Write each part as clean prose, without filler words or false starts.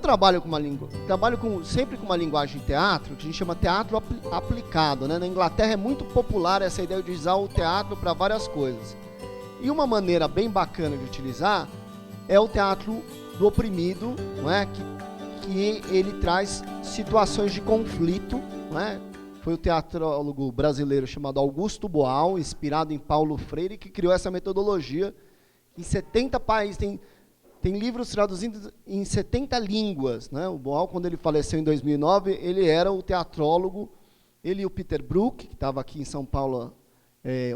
trabalho sempre com uma linguagem de teatro, que a gente chama teatro aplicado, né? Na Inglaterra é muito popular essa ideia de usar o teatro para várias coisas. E uma maneira bem bacana de utilizar é o teatro do oprimido, não é? Que ele traz situações de conflito, não é? Foi o teatrólogo brasileiro chamado Augusto Boal, inspirado em Paulo Freire, que criou essa metodologia. Em 70 países, tem livros traduzidos em 70 línguas, né? O Boal, quando ele faleceu em 2009, ele era o teatrólogo, ele e o Peter Brook, que estava aqui em São Paulo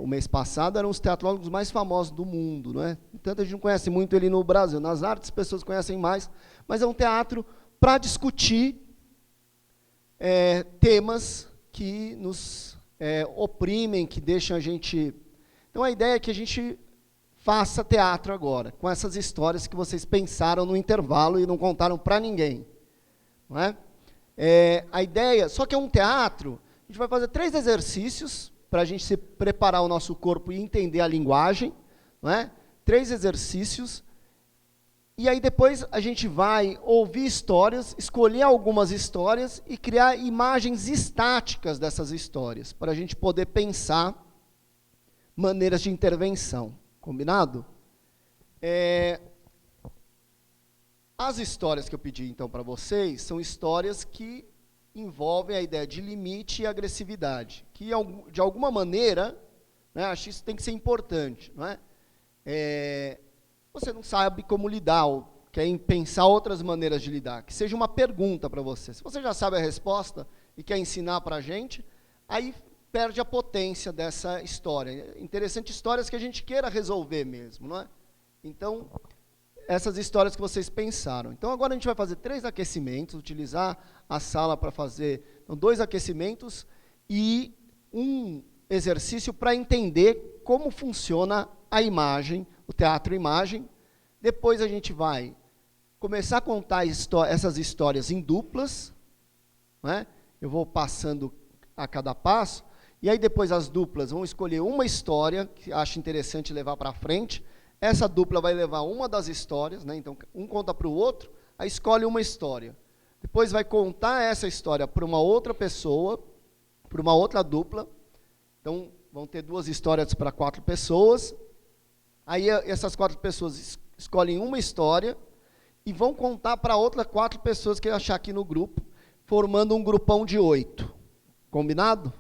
o mês passado, eram os teatrólogos mais famosos do mundo, né? Tanto a gente não conhece muito ele no Brasil. Nas artes, as pessoas conhecem mais, mas é um teatro para discutir temas que nos oprimem, que deixam a gente... Então, a ideia é que a gente faça teatro agora, com essas histórias que vocês pensaram no intervalo e não contaram para ninguém. Não é? A ideia, só que é um teatro, a gente vai fazer 3 exercícios para a gente se preparar o nosso corpo e entender a linguagem. Não é? 3 exercícios. E aí depois a gente vai ouvir histórias, escolher algumas histórias e criar imagens estáticas dessas histórias, para a gente poder pensar maneiras de intervenção. Combinado? As histórias que eu pedi, então, para vocês, são histórias que envolvem a ideia de limite e agressividade, que, de alguma maneira, né, acho que isso tem que ser importante, não é? Você não sabe como lidar, ou quer pensar outras maneiras de lidar, que seja uma pergunta para você. Se você já sabe a resposta e quer ensinar para a gente, aí perde a potência dessa história. Interessante, histórias que a gente queira resolver mesmo, não é? Então, essas histórias que vocês pensaram. Então, agora a gente vai fazer 3 aquecimentos, utilizar a sala para fazer 2 aquecimentos e um exercício para entender como funciona a imagem, o teatro-imagem. Depois a gente vai começar a contar essas histórias em duplas, né? Eu vou passando a cada passo, e aí depois as duplas vão escolher uma história que acha interessante levar para frente. Essa dupla vai levar uma das histórias, né? Então um conta para o outro, aí escolhe uma história. Depois vai contar essa história para uma outra pessoa, para uma outra dupla. Então vão ter 2 histórias para 4 pessoas. Aí essas 4 pessoas escolhem uma história e vão contar para outras 4 pessoas que eu achar aqui no grupo, formando um grupão de 8. Combinado?